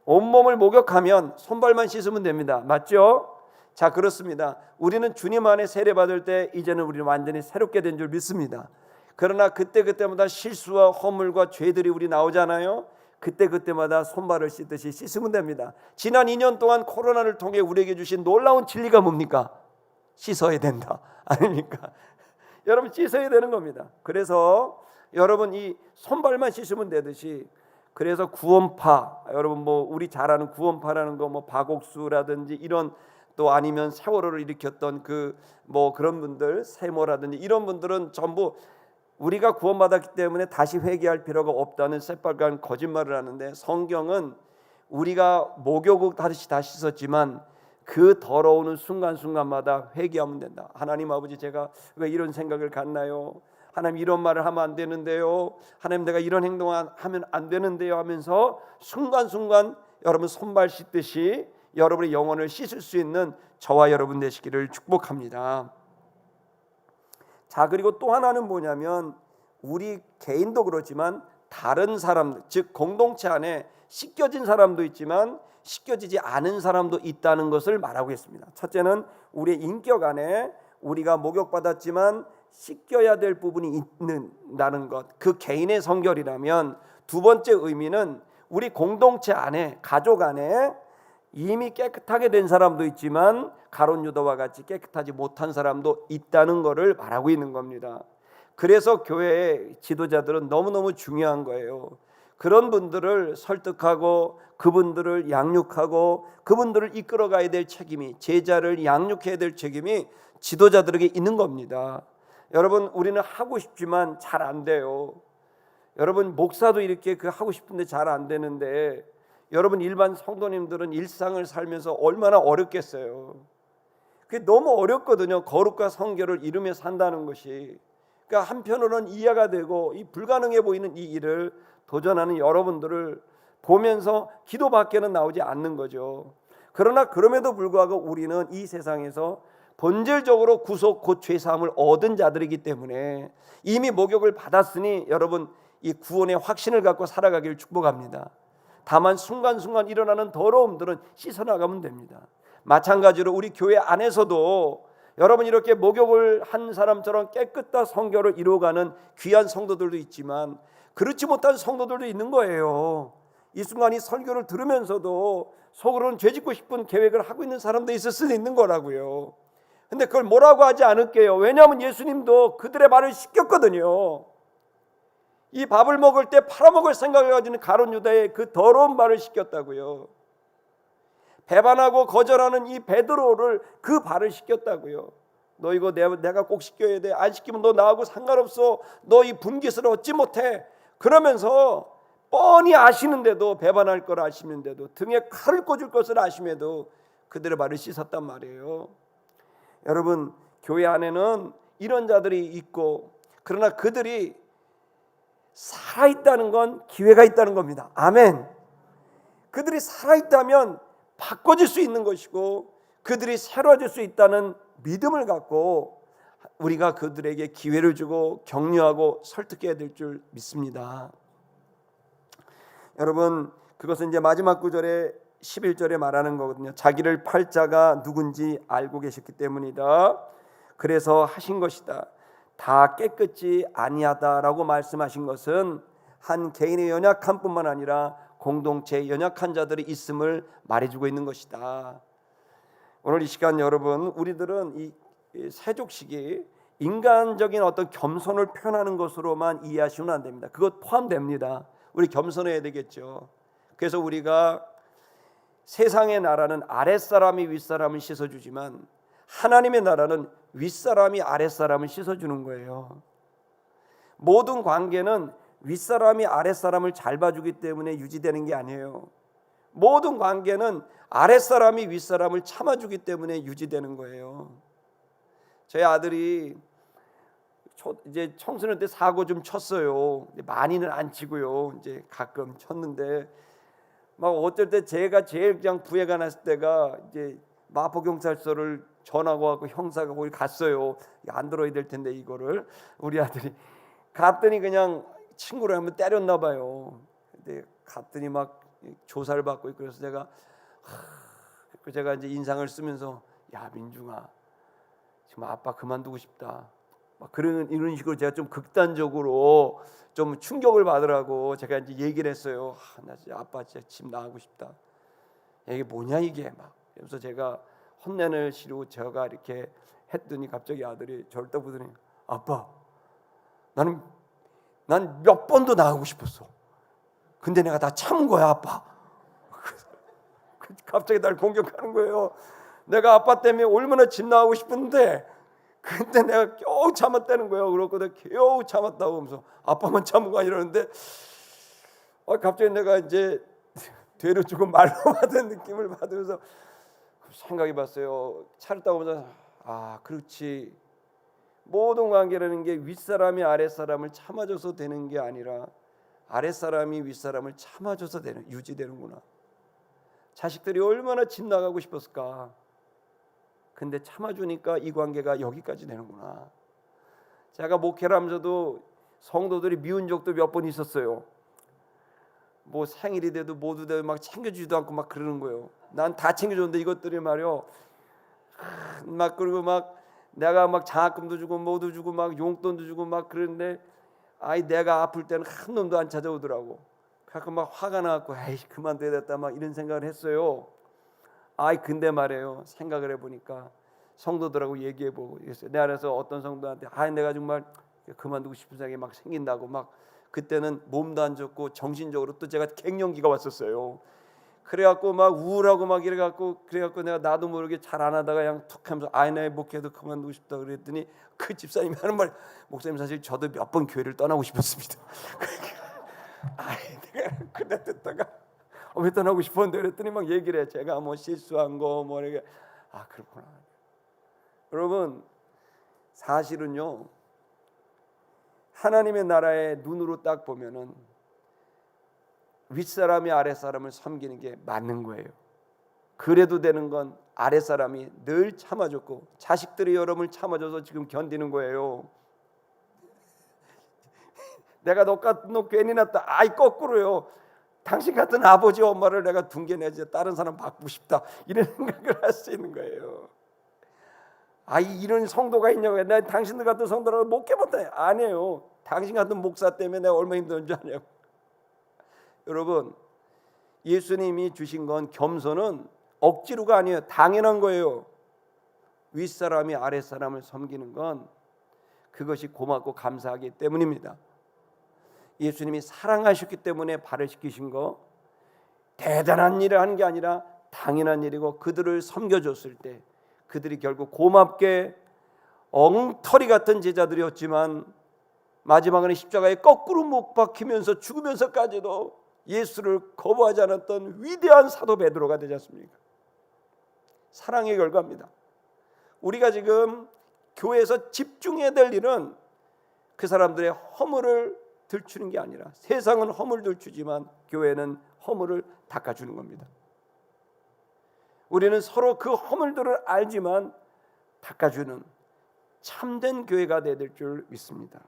B: 온몸을 목욕하면 손발만 씻으면 됩니다. 맞죠? 자, 그렇습니다. 우리는 주님 안에 세례 받을 때 이제는 우리는 완전히 새롭게 된 줄 믿습니다. 그러나 그때마다 실수와 허물과 죄들이 우리 나오잖아요. 그때마다 손발을 씻듯이 씻으면 됩니다. 지난 2년 동안 코로나를 통해 우리에게 주신 놀라운 진리가 뭡니까? 씻어야 된다 아닙니까? 여러분, 씻어야 되는 겁니다. 그래서 여러분, 이 손발만 씻으면 되듯이, 그래서 구원파, 여러분 뭐 우리 잘 아는 구원파라는 거, 뭐 박옥수라든지 이런, 또 아니면 세월호를 일으켰던 그 뭐 그런 분들, 세모라든지 이런 분들은 전부 우리가 구원받았기 때문에 다시 회개할 필요가 없다는 새빨간 거짓말을 하는데, 성경은 우리가 목욕을 다시 다 씻었지만 그 더러우는 순간순간마다 회개하면 된다. 하나님 아버지, 제가 왜 이런 생각을 갖나요? 하나님, 이런 말을 하면 안 되는데요. 하나님, 내가 이런 행동을 하면 안 되는데요 하면서 순간순간 여러분 손발 씻듯이 여러분의 영혼을 씻을 수 있는 저와 여러분 되시기를 축복합니다. 자, 그리고 또 하나는 뭐냐면, 우리 개인도 그렇지만 다른 사람들, 즉 공동체 안에 씻겨진 사람도 있지만 씻겨지지 않은 사람도 있다는 것을 말하고 있습니다. 첫째는 우리의 인격 안에 우리가 목욕받았지만 씻겨야 될 부분이 있는다는 것, 그 개인의 성결이라면, 두 번째 의미는 우리 공동체 안에, 가족 안에 이미 깨끗하게 된 사람도 있지만 가룟 유다와 같이 깨끗하지 못한 사람도 있다는 것을 말하고 있는 겁니다. 그래서 교회의 지도자들은 너무너무 중요한 거예요. 그런 분들을 설득하고 그분들을 양육하고 그분들을 이끌어가야 될 책임이, 제자를 양육해야 될 책임이 지도자들에게 있는 겁니다. 여러분, 우리는 하고 싶지만 잘 안 돼요. 여러분, 목사도 이렇게 하고 싶은데 잘 안 되는데, 여러분 일반 성도님들은 일상을 살면서 얼마나 어렵겠어요. 그게 너무 어렵거든요. 거룩과 성결을 이루며 산다는 것이. 그러니까 한편으로는 이해가 되고 이 불가능해 보이는 이 일을 도전하는 여러분들을 보면서 기도밖에는 나오지 않는 거죠. 그러나 그럼에도 불구하고 우리는 이 세상에서 본질적으로 구속 곧 죄사함을 얻은 자들이기 때문에 이미 목욕을 받았으니 여러분 이 구원의 확신을 갖고 살아가기를 축복합니다. 다만 순간순간 일어나는 더러움들은 씻어나가면 됩니다. 마찬가지로 우리 교회 안에서도 여러분 이렇게 목욕을 한 사람처럼 깨끗한 성결을 이루어가는 귀한 성도들도 있지만 그렇지 못한 성도들도 있는 거예요. 이 순간 이 설교를 들으면서도 속으로는 죄짓고 싶은 계획을 하고 있는 사람도 있을 수도 있는 거라고요. 근데 그걸 뭐라고 하지 않을게요. 왜냐하면 예수님도 그들의 발을 씻겼거든요. 이 밥을 먹을 때 팔아먹을 생각을 가지는 가룟 유다의 그 더러운 발을 씻겼다고요. 배반하고 거절하는 이 베드로를 그 발을 씻겼다고요. 너 이거 내가 꼭 씻겨야 돼. 안 씻기면 너 나하고 상관없어. 너 이 분깃을 얻지 못해. 그러면서 뻔히 아시는데도, 배반할 걸 아시는데도, 등에 칼을 꽂을 것을 아심에도 그들의 발을 씻었단 말이에요. 여러분, 교회 안에는 이런 자들이 있고, 그러나 그들이 살아있다는 건 기회가 있다는 겁니다. 아멘. 그들이 살아있다면 바꿔질 수 있는 것이고 그들이 새로워질 수 있다는 믿음을 갖고 우리가 그들에게 기회를 주고 격려하고 설득해야 될 줄 믿습니다. 여러분, 그것은 이제 마지막 구절에 11절에 말하는 거거든요. 자기를 팔 자가 누군지 알고 계셨기 때문이다. 그래서 하신 것이다. 다 깨끗이 아니하다라고 말씀하신 것은 한 개인의 연약한 뿐만 아니라 공동체에 연약한 자들이 있음을 말해주고 있는 것이다. 오늘 이 시간 여러분, 우리들은 이 세족식이 인간적인 어떤 겸손을 표현하는 것으로만 이해하시면 안 됩니다. 그것 포함됩니다. 우리 겸손해야 되겠죠. 그래서 우리가 세상의 나라는 아랫사람이 윗사람을 씻어주지만 하나님의 나라는 윗사람이 아랫사람을 씻어주는 거예요. 모든 관계는 윗사람이 아랫사람을 잘 봐주기 때문에 유지되는 게 아니에요. 모든 관계는 아랫사람이 윗사람을 참아주기 때문에 유지되는 거예요. 저희 아들이 이제 청소년 때 사고 좀 쳤어요. 많이는 안 치고요. 이제 가끔 쳤는데 막 어쩔 때 제가 제일 그냥 부해가 났을 때가 이제 마포경찰서를 전화고 하고 형사가 거기 갔어요. 안 들어야 될 텐데 이거를 우리 아들이 갔더니 그냥 친구를 한번 때렸나 봐요. 근데 갔더니 막 조사를 받고 있고 그래서 제가 이제 인상을 쓰면서 야 민중아 지금 아빠 그만두고 싶다. 막 이런 식으로 제가 좀 극단적으로 좀 충격을 받으라고 제가 이제 얘기를 했어요. 나 진짜 아빠 진짜 집 나가고 싶다. 이게 뭐냐 이게 막. 그래서 제가 혼내를 시르고 제가 이렇게 했더니 갑자기 아들이 저를 딱 보더니 아빠 난 몇 번도 나가고 싶었어. 근데 내가 다 참은 거야 아빠. 갑자기 날 공격하는 거예요. 내가 아빠 때문에 얼마나 집 나가고 싶은데 근데 내가 겨우 참았다는 거예요. 그러고 내가 겨우 참았다고 하면서 아빠만 참은 거 아니라는데 갑자기 내가 이제 되려 주고 말로 받은 느낌을 받으면서 생각해 봤어요. 차를 타고 보면서 그렇지. 모든 관계라는 게 윗사람이 아랫사람을 참아줘서 되는 게 아니라 아랫사람이 윗사람을 참아줘서 유지되는구나. 자식들이 얼마나 집 나가고 싶었을까. 근데 참아주니까 이 관계가 여기까지 되는구나. 제가 목회를 하면서도 성도들이 미운 적도 몇 번 있었어요. 뭐 생일이 돼도 모두 돼도 막 챙겨주지도 않고 막 그러는 거예요. 난 다 챙겨줬는데 이것들이 말이요. 막 그리고 막 내가 막 장학금도 주고 뭐도 주고 막 용돈도 주고 막 그러는데 내가 아플 때는 한 놈도 안 찾아오더라고. 가끔 막 화가 나갖고 그만둬야 됐다 막 이런 생각을 했어요. 근데 말이에요. 생각을 해보니까 성도들하고 얘기해보고 있어요. 내 안에서 어떤 성도한테 내가 정말 그만두고 싶은 생각이 막 생긴다고 막 그때는 몸도 안 좋고 정신적으로 또 제가 갱년기가 왔었어요. 그래갖고 막 우울하고 막 이래갖고 그래갖고 내가 나도 모르게 잘 안 하다가 그냥 툭 하면서 내 목회도 그만두고 싶다 그랬더니 그 집사님이 하는 말, 목사님 사실 저도 몇 번 교회를 떠나고 싶었습니다. 내가 그때 듣다가 왜 떠나고 싶었는데 그랬더니 막 얘기를 해. 제가 뭐 실수한 거 뭐 이렇게 그렇구나. 여러분 사실은요 하나님의 나라의 눈으로 딱 보면은 윗사람이 아랫사람을 섬기는 게 맞는 거예요. 그래도 되는 건 아랫사람이 늘 참아줬고 자식들이 여러분을 참아줘서 지금 견디는 거예요. 내가 너 괜히 낳았다. 거꾸로요. 당신 같은 아버지 엄마를 내가 둔 게 내가 다른 사람 바꾸고 싶다 이런 생각을 할 수 있는 거예요. 이런 성도가 있냐고. 내가 당신들 같은 성도라고 목회 못해. 아니에요. 당신 같은 목사 때문에 내가 얼마나 힘든 줄 아냐고. 여러분 예수님이 주신 건 겸손은 억지로가 아니에요. 당연한 거예요. 윗사람이 아랫사람을 섬기는 건 그것이 고맙고 감사하기 때문입니다. 예수님이 사랑하셨기 때문에 발을 씻기신 거 대단한 일을 하는 게 아니라 당연한 일이고 그들을 섬겨줬을 때 그들이 결국 고맙게 엉터리 같은 제자들이었지만 마지막에는 십자가에 거꾸로 못 박히면서 죽으면서까지도 예수를 거부하지 않았던 위대한 사도 베드로가 되지 않습니까? 사랑의 결과입니다. 우리가 지금 교회에서 집중해야 될 일은 그 사람들의 허물을 들추는 게 아니라 세상은 허물 들추지만 교회는 허물을 닦아주는 겁니다. 우리는 서로 그 허물들을 알지만 닦아주는 참된 교회가 되어야 될 줄 믿습니다.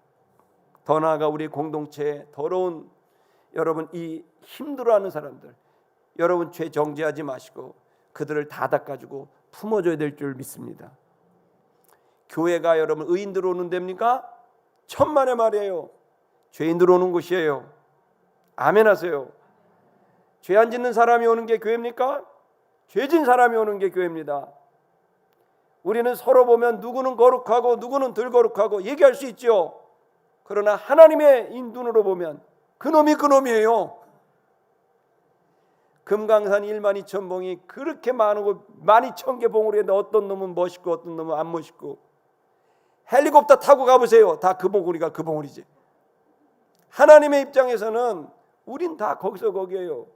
B: 더 나아가 우리 공동체에 더러운 여러분 이 힘들어하는 사람들 여러분 죄 정죄하지 마시고 그들을 다 닦아주고 품어줘야 될 줄 믿습니다. 교회가 여러분 의인들 오는 데입니까? 천만의 말이에요. 죄인들 오는 곳이에요. 아멘 하세요. 죄 안 짓는 사람이 오는 게 교회입니까? 죄진 사람이 오는 게 교회입니다. 우리는 서로 보면 누구는 거룩하고 누구는 덜 거룩하고 얘기할 수 있죠. 그러나 하나님의 눈으로 보면 그놈이 그놈이에요. 금강산 1만 2천 봉이 그렇게 많고 12,000개 봉우리 했는데 어떤 놈은 멋있고 어떤 놈은 안 멋있고 헬리콥터 타고 가보세요. 다 그 봉우리가 그 봉우리지. 하나님의 입장에서는 우린 다 거기서 거기에요.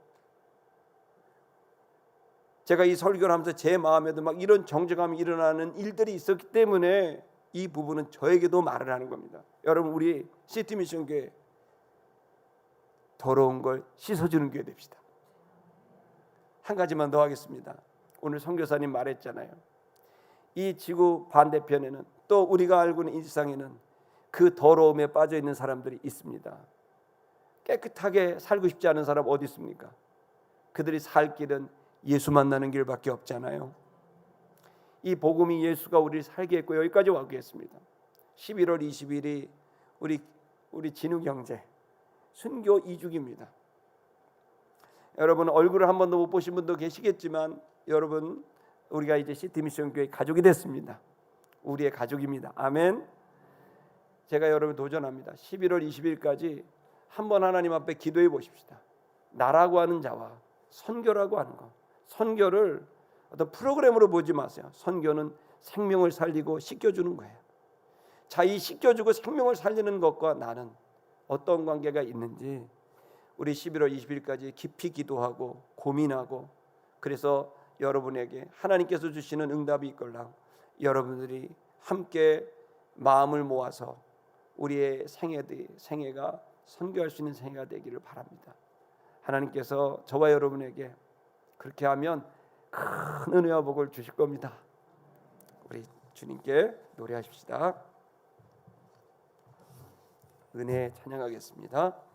B: 제가 이 설교를 하면서 제 마음에도 막 이런 정죄감이 일어나는 일들이 있었기 때문에 이 부분은 저에게도 말을 하는 겁니다. 여러분 우리 시티미션 교회 더러운 걸 씻어주는 교회 됩시다. 한 가지만 더 하겠습니다. 오늘 선교사님 말했잖아요. 이 지구 반대편에는 또 우리가 알고 있는 이 세상에는 그 더러움에 빠져 있는 사람들이 있습니다. 깨끗하게 살고 싶지 않은 사람 어디 있습니까? 그들이 살 길은 예수 만나는 길밖에 없잖아요. 이 복음이 예수가 우리를 살게 했고 여기까지 와겠습니다. 11월 20일이 우리 진우 형제 순교 2주기입니다. 여러분 얼굴을 한 번도 못 보신 분도 계시겠지만 여러분 우리가 이제 시티미션 교회 가족이 됐습니다. 우리의 가족입니다. 아멘. 제가 여러분 도전합니다. 11월 20일까지 한번 하나님 앞에 기도해 보십시다. 나라고 하는 자와 선교라고 하는 거. 선교를 어떤 프로그램으로 보지 마세요. 선교는 생명을 살리고 씻겨주는 거예요. 자기 씻겨주고 생명을 살리는 것과 나는 어떤 관계가 있는지 우리 11월 20일까지 깊이 기도하고 고민하고, 그래서 여러분에게 하나님께서 주시는 응답이 있걸랑 여러분들이 함께 마음을 모아서 우리의 생애가 선교할 수 있는 생애가 되기를 바랍니다. 하나님께서 저와 여러분에게 그렇게 하면 큰 은혜와 복을 주실 겁니다. 우리 주님께 노래하십시다. 은혜 찬양하겠습니다.